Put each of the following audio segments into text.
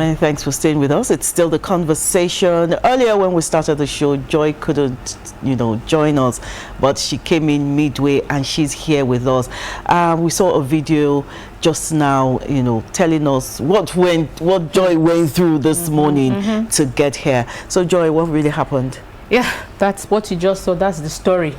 Many thanks for staying with us. It's still the conversation. Earlier when we started the show, Joy couldn't, join us, but she came in midway and she's here with us. We saw a video just now, telling us what Joy went through this morning to get here. So Joy, what really happened? Yeah, that's what you just saw. That's the story.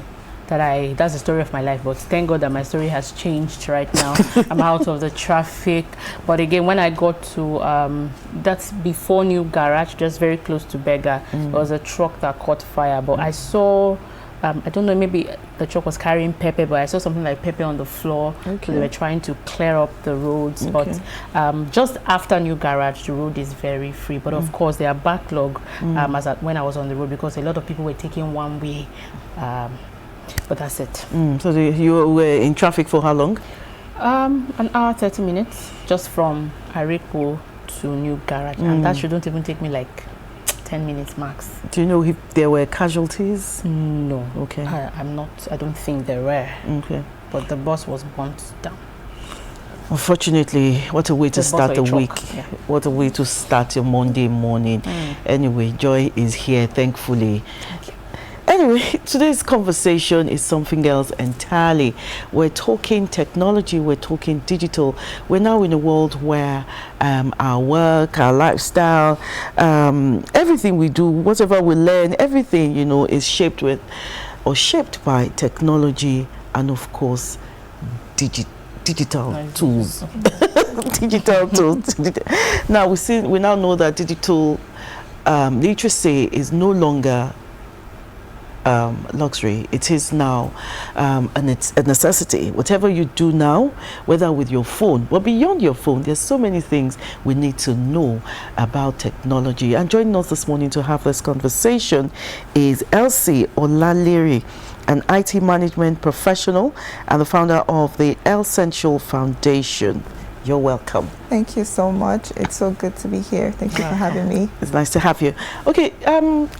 That's the story of my life, but thank God that my story has changed right now. I'm out of the traffic. But again, when I got to that's before New Garage, just very close to Beggar, there was a truck that caught fire. But I saw I don't know, maybe the truck was carrying pepper, but I saw something like pepper on the floor. So they were trying to clear up the roads. But just after New Garage, the road is very free. But of course, there are backlog when I was on the road, because a lot of people were taking one way. But that's it. So you were in traffic for how long? An hour, 30 minutes, just from Ariko to New Garage. And that shouldn't even take me like 10 minutes max. Do you know if there were casualties? No. Okay. I don't think there were. Okay. But the bus was burnt down. Unfortunately, what a way to start the week. Yeah. What a way to start your Monday morning. Anyway, Joy is here, thankfully. Anyway, today's conversation is something else entirely. We're talking technology, we're talking digital. We're now in a world where our work, our lifestyle, everything we do, whatever we learn, everything, is shaped by technology and, of course, digital tools. Digital tools. Now, we now know that digital literacy is no longer luxury. It is now and it's a necessity. Whatever you do now, whether with your phone, but beyond your phone, there's so many things we need to know about technology. And joining us this morning to have this conversation is Elsie Olalere, an IT management professional and the founder of the Essential Foundation. You're welcome. Thank you so much. It's so good to be here. Thank you for having me. It's nice to have you. Okay,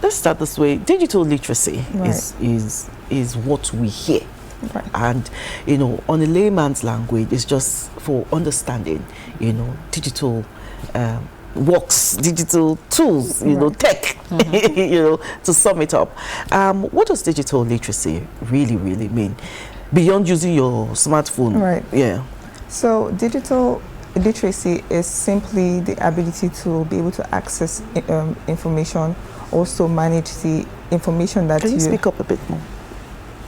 let's start this way. Digital literacy is what we hear. Right. And, on a layman's language, it's just for understanding, digital works, digital tools, tech, to sum it up. What does digital literacy really mean? Beyond using your smartphone. Right. Yeah. So digital literacy is simply the ability to be able to access information, also manage the information that Can you speak up a bit more?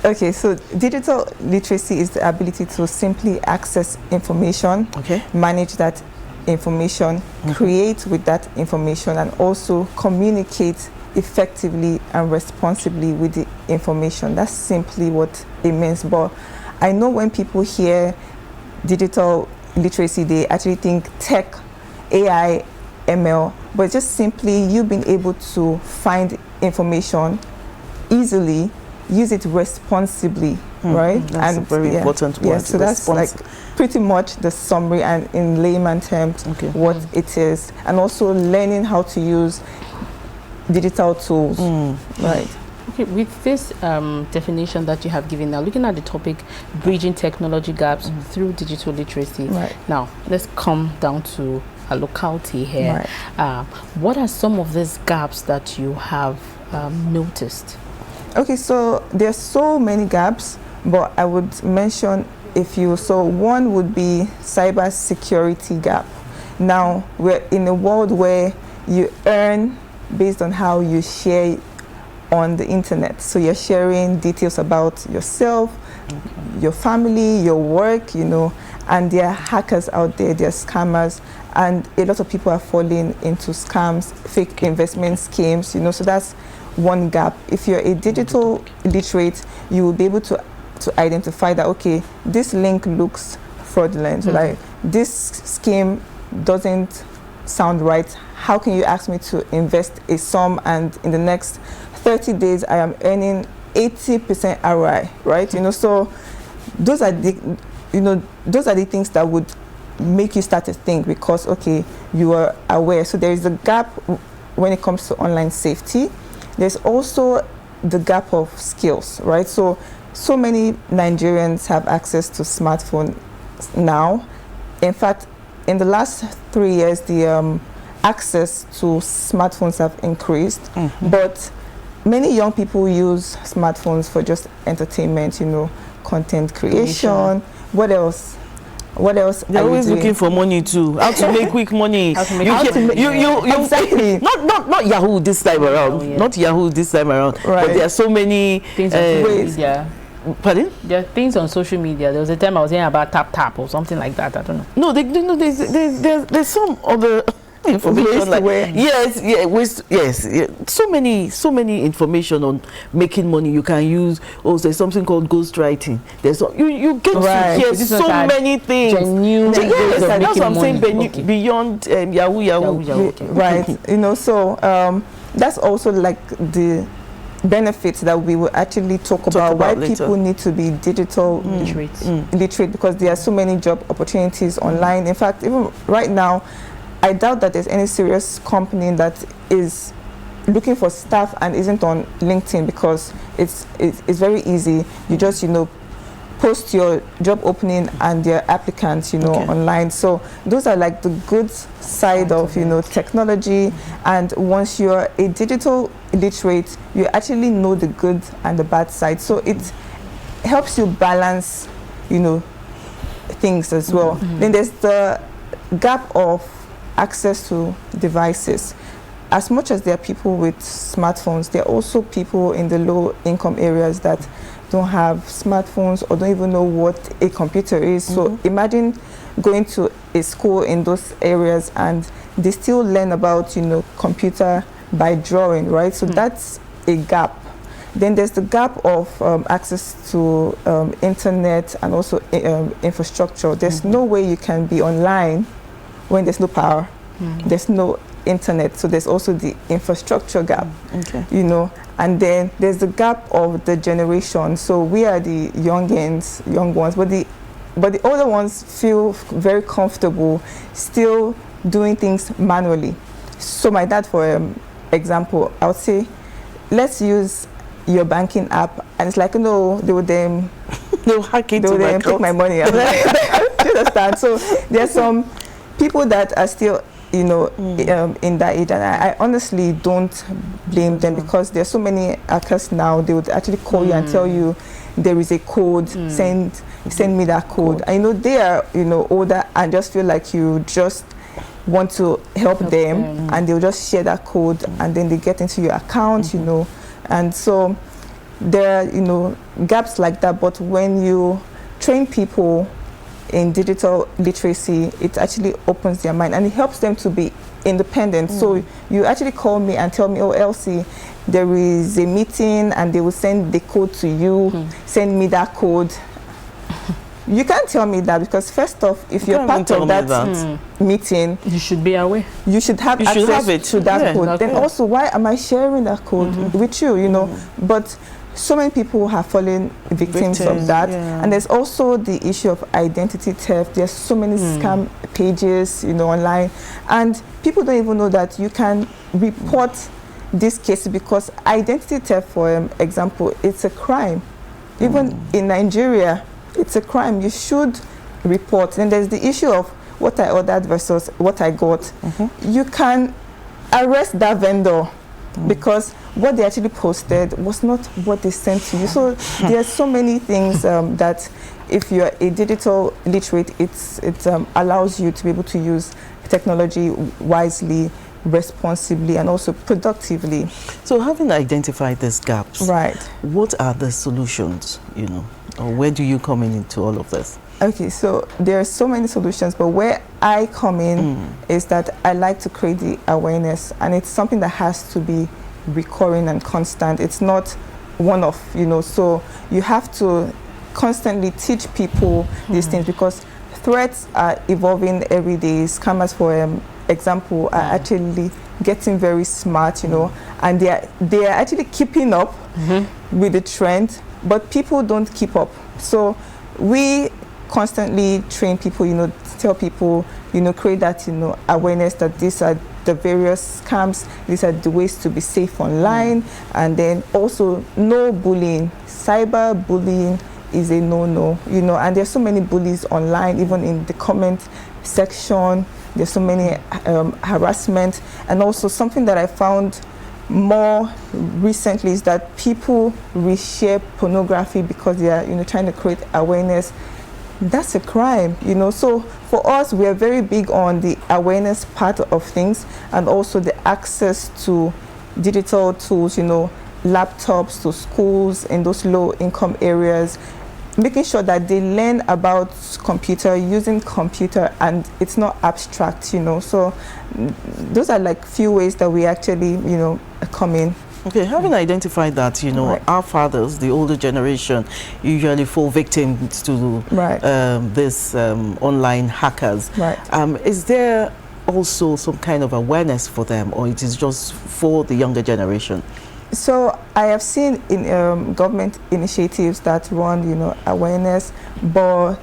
Okay, so digital literacy is the ability to simply access information, manage that information, create with that information, and also communicate effectively and responsibly with the information. That's simply what it means. But I know when people hear digital literacy, they actually think tech, AI, ML, but just simply you being able to find information easily, use it responsibly, right? That's a very important word. Yeah, so that's like pretty much the summary and in layman terms what it is, and also learning how to use digital tools, right? Okay, with this definition that you have given now, looking at the topic, bridging technology gaps through digital literacy. Right. Now, let's come down to a locality here. Right. What are some of these gaps that you have noticed? Okay, so there's so many gaps, but I would mention a few. So one would be cyber security gap. Now, we're in a world where you earn based on how you share on the internet. So you're sharing details about yourself, your family, your work, and there are hackers out there, there are scammers, and a lot of people are falling into scams, fake investment schemes, so that's one gap. If you're a digital literate, you will be able to identify that, okay, this link looks fraudulent, like this scheme doesn't sound right. How can you ask me to invest a sum and in the next 30 days I am earning 80% ROI, right? So those are the things that would make you start to think, because you are aware. So there is a gap when it comes to online safety. There's also the gap of skills, right? So many Nigerians have access to smartphone now. In fact, in the last 3 years, the access to smartphones have increased, but many young people use smartphones for just entertainment, content creation. What else? They're always looking for money too. How to make quick money. Exactly. Not Yahoo this time around. Not Yahoo this time around. Right. But there are so many things on social media. Pardon? There are things on social media. There was a time I was hearing about tap or something like that. I don't know. No, there's some other information like yes. So many information on making money. You can use. Oh, there's something called ghostwriting. There's you get to hear so many things. Yes, that's what I'm saying. Beyond Yahoo. Right. So that's also like the benefits that we will actually talk about why later. People need to be digital literate, because there are so many job opportunities online. In fact, even right now, I doubt that there's any serious company that is looking for staff and isn't on LinkedIn, because it's very easy. You just post your job opening and their applicants online. So those are like the good side of technology. And once you're a digital literate, you actually know the good and the bad side. So it helps you balance things as well. Then there's the gap of access to devices. As much as there are people with smartphones, there are also people in the low income areas that don't have smartphones or don't even know what a computer is. So imagine going to a school in those areas and they still learn about computer by drawing, right? So that's a gap. Then there's the gap of access to internet and also infrastructure. There's no way you can be online when there's no power, there's no internet. So there's also the infrastructure gap, and then there's the gap of the generation. So we are the young ones, but the older ones feel very comfortable still doing things manually. So my dad, for example, I would say, let's use your banking app, and it's like, no, they'll hack into my account, take my money. You understand? So there's some people that are still in that age, and I honestly don't blame them, because there's so many hackers now. They would actually call you and tell you there is a code, send me that code. I know they are older and just feel like you just want to help them, and they'll just share that code, and then they get into your account, and so there are gaps like that. But when you train people in digital literacy, it actually opens their mind and it helps them to be independent. So you actually call me and tell me, oh, Elsie, there is a meeting, and they will send the code to you, send me that code. You can't tell me that, because first off, if you're part of that meeting, you should be aware. You should have access to that code. Then also, why am I sharing that code with you? But so many people have fallen victims of that. And there's also the issue of identity theft. There's so many scam pages, online, and people don't even know that you can report this case, because identity theft, for example, it's a crime. Even in Nigeria, it's a crime. You should report. And there's the issue of what I ordered versus what I got. You can arrest that vendor because what they actually posted was not what they sent to you. So there are so many things that if you're a digital literate, it allows you to be able to use technology wisely, responsibly, and also productively. So having identified these gaps, right, what are the solutions, or where do you come into all of this? Okay, so there are so many solutions, but where I come in is that I like to create the awareness, and it's something that has to be recurring and constant. It's not one-off, so you have to constantly teach people these things, because threats are evolving every day. Scammers, for example, are actually getting very smart, and they are actually keeping up with the trend, but people don't keep up. So we constantly train people, tell people, create that, awareness that these are the various scams, these are the ways to be safe online, and then also no bullying. Cyber bullying is a no-no, and there's so many bullies online, even in the comment section, there's so many harassment. And also something that I found more recently is that people reshare pornography because they are trying to create awareness. That's a crime, so for us, we are very big on the awareness part of things, and also the access to digital tools, laptops to schools in those low income areas, making sure that they learn about using computer, and it's not abstract, so those are like few ways that we actually come in. Okay, having identified that, Right. our fathers, the older generation, usually fall victim to Right. this online hackers. Right. Is there also some kind of awareness for them, or it is just for the younger generation? So I have seen in government initiatives that run, awareness, but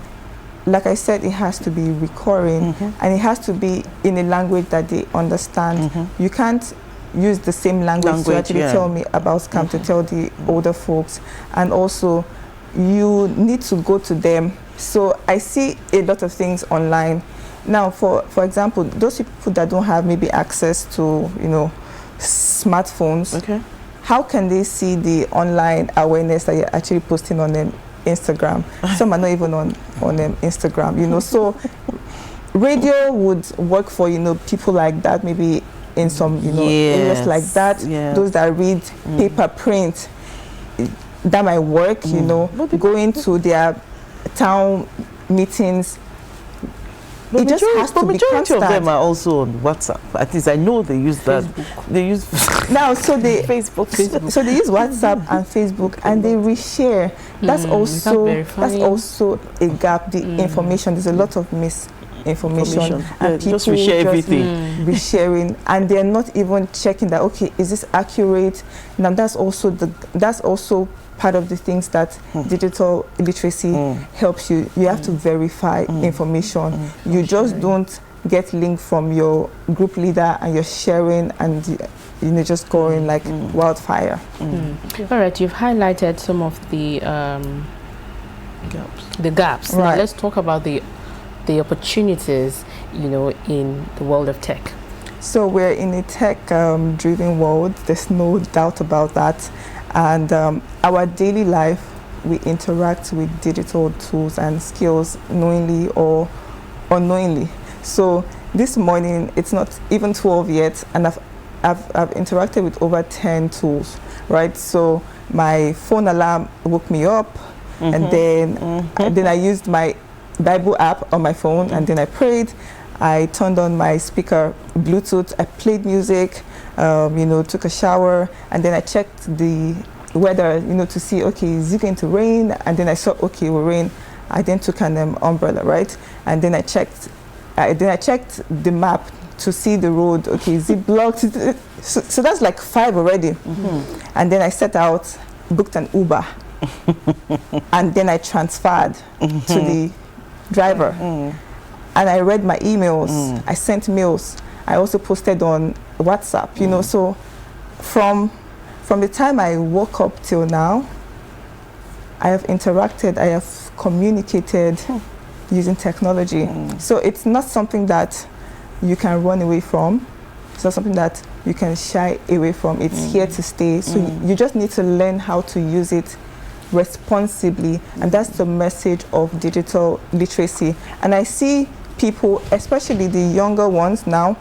like I said, it has to be recurring, and it has to be in a language that they understand. You can't use the same language to actually tell me about scam, to tell the older folks, and also you need to go to them. So I see a lot of things online. Now, for example, those people that don't have maybe access to, smartphones, okay, how can they see the online awareness that you're actually posting on Instagram? Some are not even on Instagram, so radio would work for, people like that, maybe in some, areas like that. Those that read paper print, that might work, going to their town meetings. It just has to be constant. Majority of them are also on WhatsApp. At least I know they use that. Facebook. They use now, so they Facebook. So they use WhatsApp and Facebook, and they reshare. That's also a gap. The information, there's a lot of misinformation, and people just reshare everything. Resharing, and they're not even checking that. Okay, is this accurate? Now that's also part of the things that digital literacy helps you. You have to verify information. You just don't get link from your group leader and you're sharing and just going like wildfire. All right, you've highlighted some of the gaps. Right. Now let's talk about the opportunities, in the world of tech. So we're in a tech driven world. There's no doubt about that. And our daily life, we interact with digital tools and skills knowingly or unknowingly. So this morning, it's not even 12 yet, and I've interacted with over 10 tools, right? So my phone alarm woke me up, and then I used my Bible app on my phone, and then I prayed. I turned on my speaker Bluetooth, I played music, took a shower, and then I checked the weather, to see, okay, is it going to rain? And then I saw, okay, it will rain. I then took an umbrella, right? And then I checked the map to see the road. Okay, is it blocked? So that's like 5 already. And then I set out, booked an Uber, and then I transferred to the driver. And I read my emails. I sent mails. I also posted on WhatsApp. So from the time I woke up till now, I have interacted, I have communicated using technology. So it's not something that you can run away from. It's not something that you can shy away from. It's here to stay. So you just need to learn how to use it responsibly. And that's the message of digital literacy. And I see people, especially the younger ones now,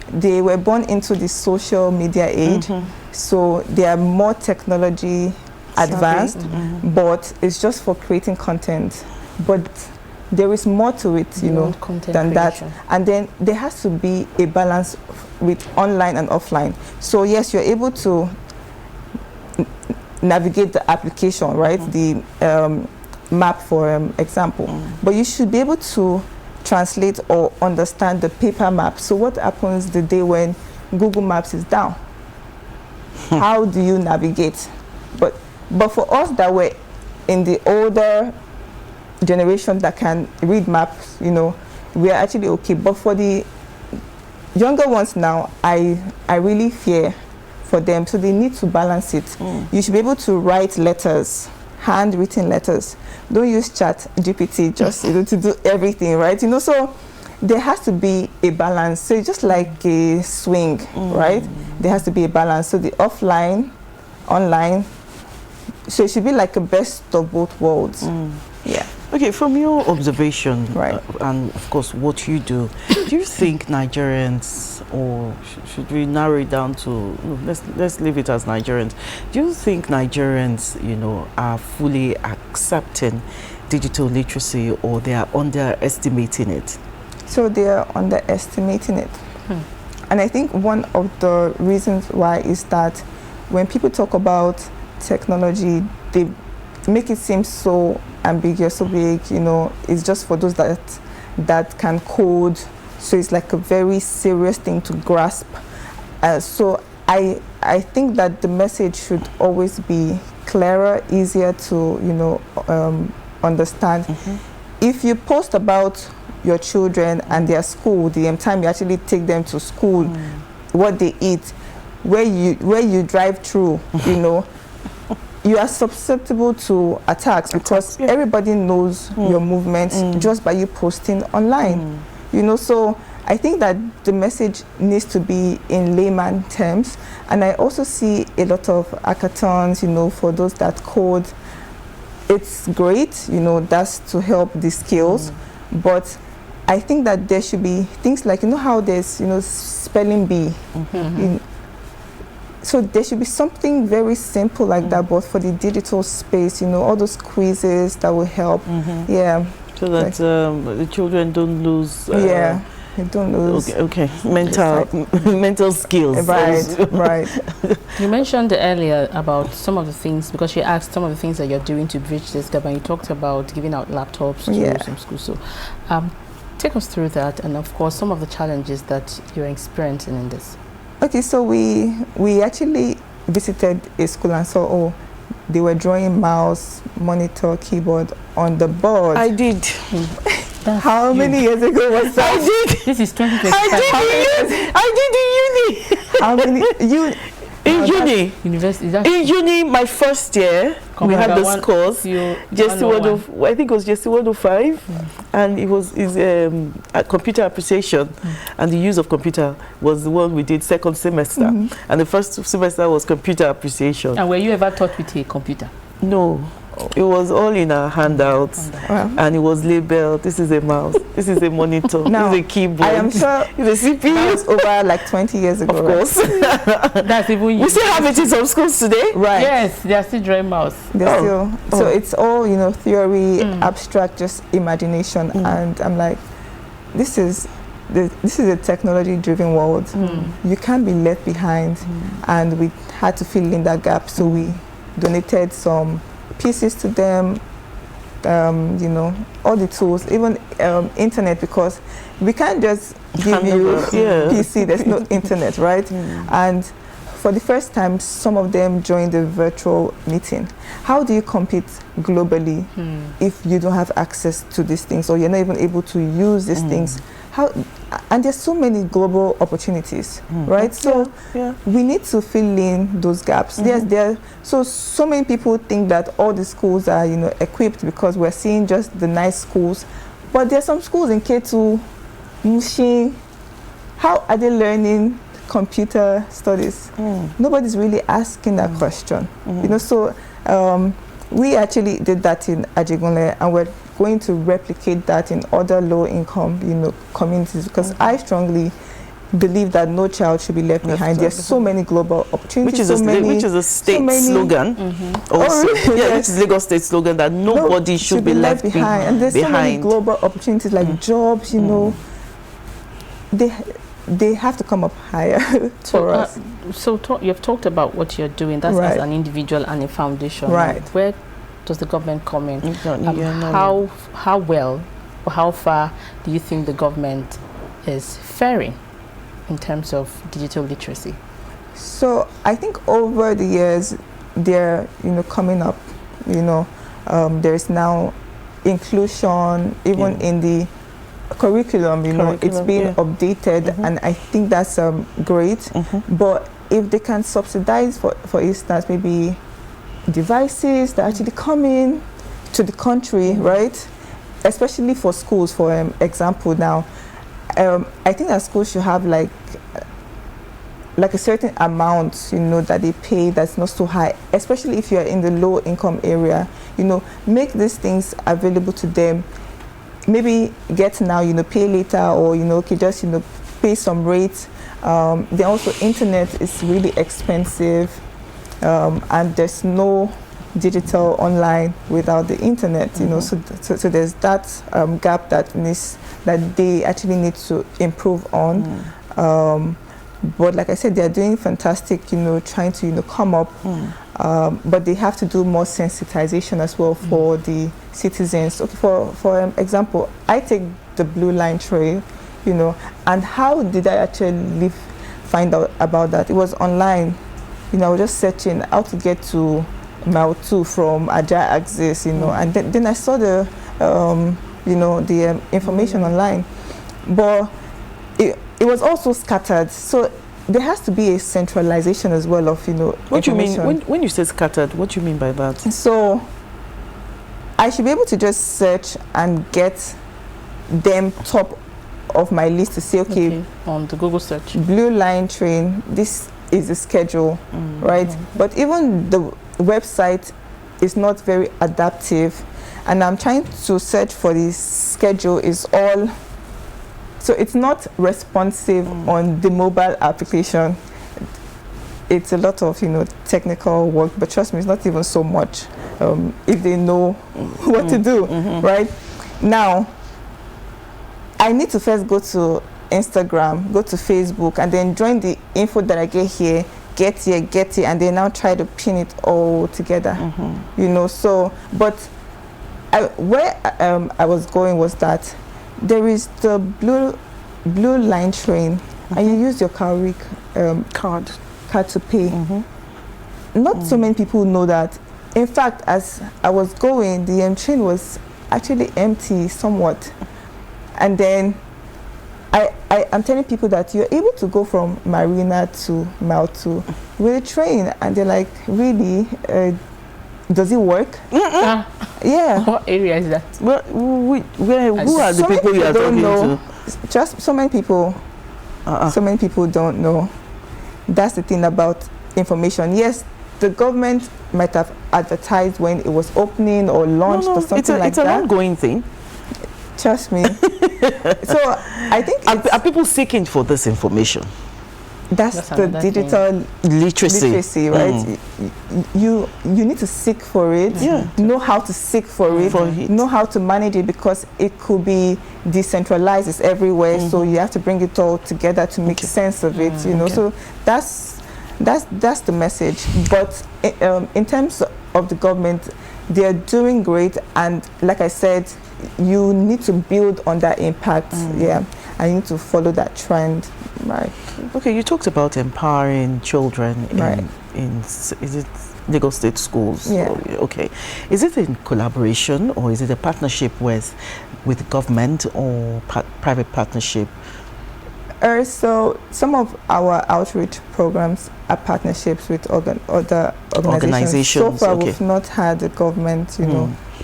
they were born into the social media age. So they are more technology advanced, but it's just for creating content. But there is more to it, than creation. that. And then there has to be a balance with online and offline. So yes, you're able to navigate the application, right? The map, for example. But you should be able to translate or understand the paper map. So what happens the day when Google Maps is down? How do you navigate? But for us that were in the older generation that can read maps, we are actually okay. But for the younger ones now, I really fear for them. So they need to balance it. You should be able to write letters, handwritten letters. Don't use Chat GPT just to do everything, right? So there has to be a balance. So it's just like a swing, right? There has to be a balance. So the offline, online, so it should be like a best of both worlds. Yeah. Okay, from your observation, right, and of course what you do you think Nigerians, or should we narrow it down to, no, let's leave it as Nigerians, do you think Nigerians, you know, are fully accepting digital literacy, or they are underestimating it? So they are underestimating it. And I think one of the reasons why is that when people talk about technology, they make it seem so ambiguous, so big, you know, it's just for those that can code. So it's like a very serious thing to grasp. So I think that the message should always be clearer, easier to, you know, understand. If you post about your children and their school, the time you actually take them to school, what they eat, where you drive through, you know, you are susceptible to attacks because everybody knows your movements just by you posting online. You know, so I think that the message needs to be in layman terms. And I also see a lot of hackathons, you know, for those that code. It's great, you know, that's to help the skills. But I think that there should be things like, you know, how there's, you know, spelling bee. So there should be something very simple like that, but for the digital space, you know, all those quizzes that will help. Yeah. So that the children don't lose. Yeah, they don't lose. Okay. Mental skills. Right, right. You mentioned earlier about some of the things, because you asked some of the things that you're doing to bridge this gap, and you talked about giving out laptops to some schools. So take us through that, and of course some of the challenges that you're experiencing in this. Okay, so we actually visited a school and saw, they were drawing mouse, monitor, keyboard on the board. I did. How many years ago was that? I did. This is 2025. I did in uni. How many? In uni. University. In uni, my first year, we had this course, I think it was JC 105, and it was computer appreciation, and the use of computer was the one we did second semester, and the first semester was computer appreciation. And were you ever taught with a computer? No. It was all in our handouts, and it was labeled, this is a mouse, this is a monitor, now, this is a keyboard, I am sure it's a CPU. That was over like 20 years ago. Of course. That's even we still have it in some schools today. Right. Yes, they are still drawing mouse. They're still. So it's all, you know, theory, abstract, just imagination. And I'm like, this is a technology-driven world. You can't be left behind. And we had to fill in that gap. So we donated some pieces to them, you know, all the tools, even internet, because we can't just give you PC, there's no internet, right? And for the first time, some of them joined the virtual meeting. How do you compete globally if you don't have access to these things, or you're not even able to use these things? And there's so many global opportunities, right? So we need to fill in those gaps. Yes, so many people think that all the schools are, you know, equipped because we're seeing just the nice schools, but there's some schools in K2, Mushin. How are they learning computer studies? Nobody's really asking that question, you know. So we actually did that in Ajegunle, and we're going to replicate that in other low-income, you know, communities, because I strongly believe that no child should be left behind. There's so many global opportunities. Which is a state slogan. Also, which is Lagos state slogan, that nobody should be left behind. And there's so many global opportunities like jobs, you know. They have to come up higher for us. So you've talked about what you're doing. That's as an individual and a foundation. Right. Where does the government come in? How well or how far do you think the government is faring in terms of digital literacy? So I think over the years they're, you know, coming up. You know, there's now inclusion even in the curriculum. You know, it's being updated, and I think that's great. But if they can subsidize, for instance, maybe devices that actually come in to the country, right? Especially for schools, for example, now I think that schools should have like a certain amount, that they pay that's not so high, especially if you're in the low income area. Make these things available to them. Maybe get now, pay later, or just pay some rates. Then also internet is really expensive, and there's no digital online without the internet. So there's that gap that they actually need to improve on. But like I said, they're doing fantastic, trying to, come up. But they have to do more sensitization as well for the citizens. Okay, for example, I take the Blue Line Trail, and how did I actually find out about that? It was online. I was just searching how to get to Mile 2 from Ajah Axis, and then I saw the, the information online. But it was also scattered, so there has to be a centralization as well of What do you mean when you say scattered? What do you mean by that? So I should be able to just search and get them top of my list to say, okay, on the Google search, Blue Line train, this is the schedule, right? But even the website is not very adaptive, and I'm trying to search for the schedule is all. So it's not responsive on the mobile application. It's a lot of technical work, but trust me, it's not even so much if they know what to do, right? Now, I need to first go to Instagram, go to Facebook, and then join the info that I get here, get here, and then now try to pin it all together. So, but where I was going was that there is the blue line train, and you use your card to pay. Not so many people know that. In fact, as I was going, the train was actually empty somewhat, and then I'm telling people that you're able to go from Marina to Mile 2 with a train, and they're like, really? Does it work? Yeah. What area is that? Well, who are the people you are talking to? Just so many people. So many people don't know. That's the thing about information. Yes, the government might have advertised when it was opening or launched or something like that. It's an ongoing thing. Trust me. So I think are people seeking for this information? That's the digital literacy, right? You need to seek for it. Know how to seek for it. Know how to manage it, because it could be decentralized. It's everywhere, so you have to bring it all together to make sense of it. So that's the message. But in terms of the government, they're doing great, and like I said, you need to build on that impact. And you need to follow that trend, right? Okay, you talked about empowering children in is it Lagos State schools? Okay, is it in collaboration, or is it a partnership with government or private partnership? So some of our outreach programs are partnerships with other organizations. So far, we've not had a government,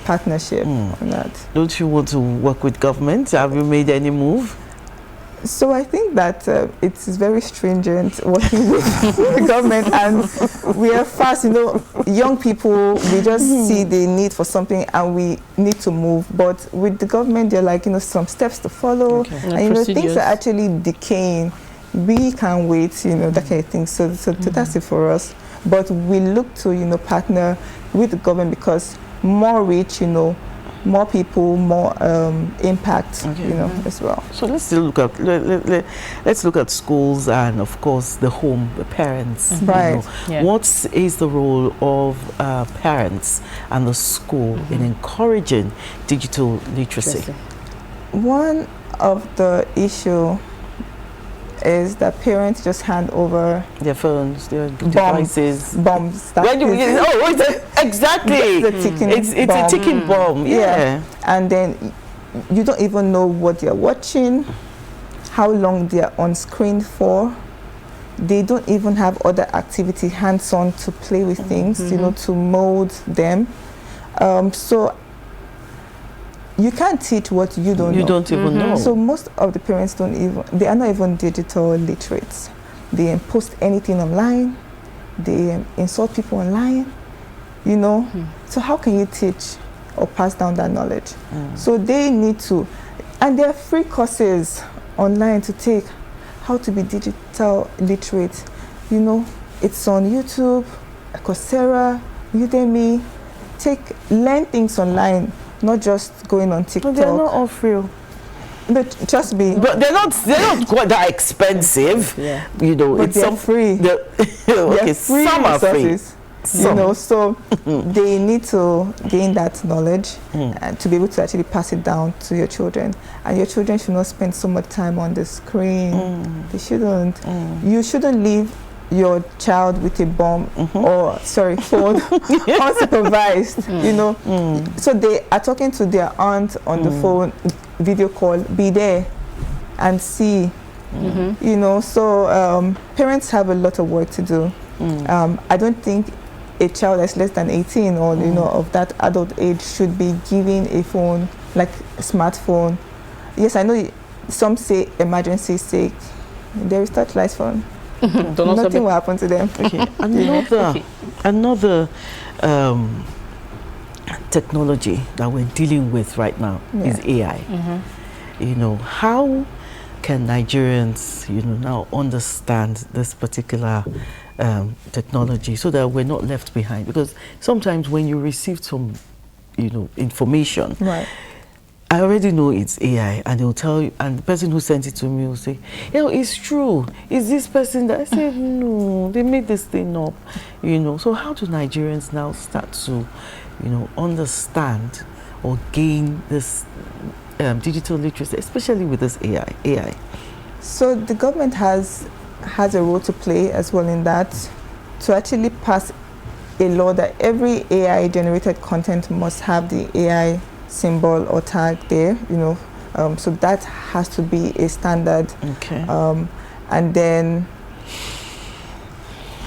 partnership on that. Don't you want to work with government? Have you made any move? So I think that it's very stringent working with the government, and we are fast. Young people, we just see the need for something and we need to move. But with the government, they're like, some steps to follow, and things are actually decaying. We can't wait, that kind of thing. So that's it for us. But we look to, partner with the government, because more reach, more people, more impact, as well. So let's still look at let's look at schools and, of course, the home, the parents. Right. What is the role of parents and the school in encouraging digital literacy? One of the issue is that parents just hand over their phones, their devices, bombs. Exactly. It's a ticking bomb. Yeah. And then you don't even know what they're watching, how long they're on screen for. They don't even have other activity hands-on to play with things, to mold them. So you can't teach what you don't know. You don't even know. So most of the parents they are not even digital literates. They post anything online. They insult people online, you know. So how can you teach or pass down that knowledge? So they need to, and there are free courses online to take, how to be digital literate. You know, it's on YouTube, Coursera, Udemy. Learn things online, not just going on TikTok. But they're not all free. But trust me. But they're not quite that expensive. Yeah. You know, but it's they're free. Okay, free some are free. You know, so they need to gain that knowledge and to be able to actually pass it down to your children. And your children should not spend so much time on the screen. They shouldn't. You shouldn't leave your child with a bomb phone unsupervised, you know. So they are talking to their aunt on the phone, video call, be there and see, you know. So parents have a lot of work to do. I don't think a child that's less than 18 or you know, of that adult age should be given a phone, like a smartphone. Yes, I know some say emergency sake. They restart touch phone. Nothing will happen to them. Okay. Another technology that we're dealing with right now is AI. You know, how can Nigerians, you know, now understand this particular technology so that we're not left behind? Because sometimes when you receive some, you know, information, I already know it's AI, and they'll tell you, and the person who sent it to me will say, you know, it's true. Is this person that? I said, no, they made this thing up, you know. So how do Nigerians now start to, you know, understand or gain this digital literacy, especially with this AI? So the government has a role to play as well in that, to actually pass a law that every AI generated content must have the AI symbol or tag there, you know. So that has to be a standard. Okay. And then,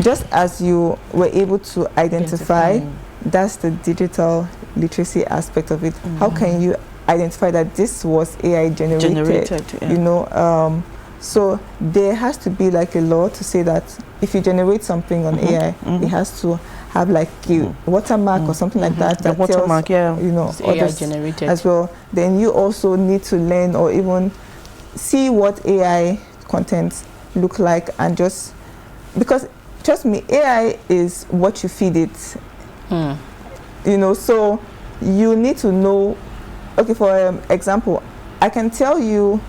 just as you were able to identify, that's the digital literacy aspect of it. How can you identify that this was AI generated? You know, so there has to be like a law to say that if you generate something on AI, it has to have like a watermark or something like that. That watermark, tells, you know, AI generated as well. Then you also need to learn or even see what AI content look like, and just because trust me, AI is what you feed it. You know, so you need to know. Okay, for example, I can tell you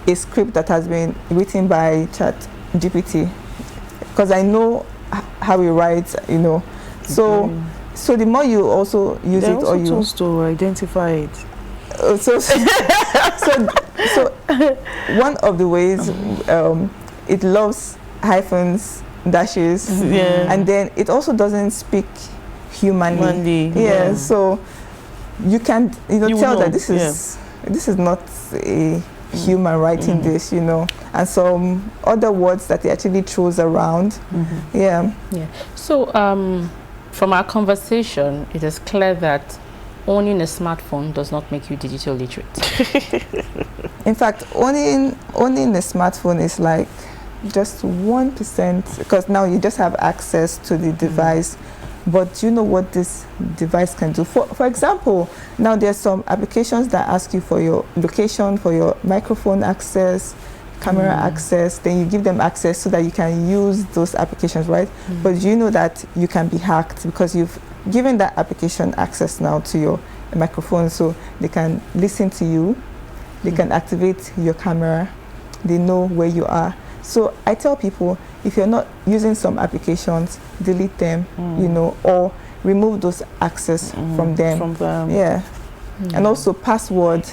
a script that has been written by ChatGPT because I know how it writes, you know. So the more you also use it, or you tools to identify it. So one of the ways it loves hyphens, dashes, and then it also doesn't speak humanly. So you can tell that this is not a human writing this, you know, and some other words that he actually throws around. So from our conversation, it is clear that owning a smartphone does not make you digital literate. In fact, owning a smartphone is like just 1%, because now you just have access to the device. But you know what this device can do? For example, now there's some applications that ask you for your location, for your microphone access, camera access. Then you give them access so that you can use those applications, right? But you know that you can be hacked because you've given that application access now to your microphone, so they can listen to you, they can activate your camera, they know where you are. So I tell people, if you're not using some applications, delete them, you know, or remove those access from them. And also password.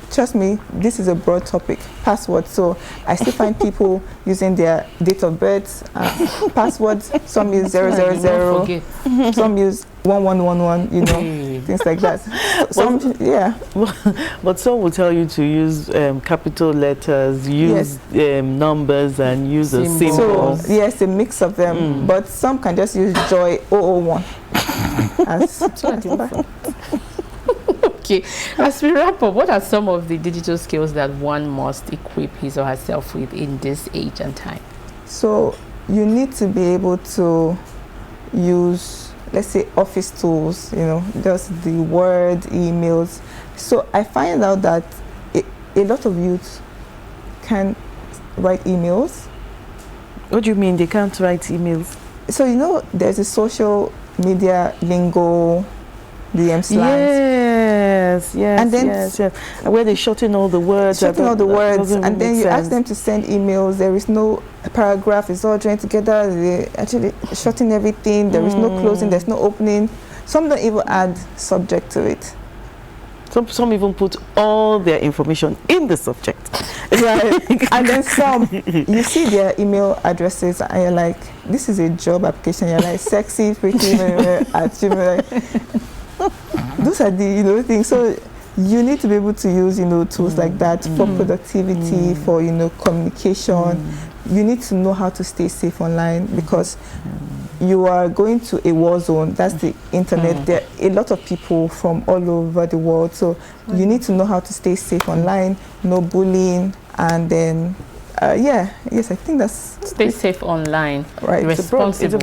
Trust me, this is a broad topic. Password. So I still find people using their date of birth, passwords. Some use 000, some use 1111, you know, things like that. But some will tell you to use capital letters, use numbers, and use a symbol. So yes, a mix of them. But some can just use joy 001. Okay, as we wrap up, what are some of the digital skills that one must equip his or herself with in this age and time? So you need to be able to use, let's say, office tools, just the Word, emails. So I find out that a lot of youth can write emails. What do you mean they can't write emails? So there's a social media lingo, DM slangs. Yes. And then where they shorten all the words. And then you ask them to send emails. There is no paragraph. It's all joined together. They actually shorten everything. There is no closing. There's no opening. Some don't even add subject to it. Some even put all their information in the subject. Right. And then some, you see their email addresses and you're like, this is a job application. You're like, sexy, pretty, at Gmail. Those are the things. So you need to be able to use tools like that for productivity, for communication. You need to know how to stay safe online because you are going to a war zone. That's the internet. There are a lot of people from all over the world, so you need to know how to stay safe online, no bullying, and then yes, I think that's stay safe online. Right, responsible. It's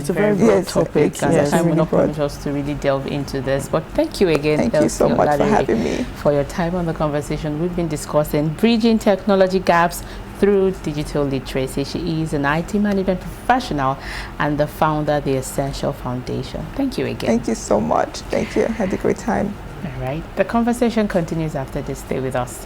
a very broad topic. And time will not permit us to really delve into this. But thank you again. Thank you so much for having me. For your time on the conversation. We've been discussing bridging technology gaps through digital literacy. She is an IT management professional and the founder of the Essential Foundation. Thank you again. Thank you so much. Thank you. I had a great time. All right. The conversation continues after this. Stay with us.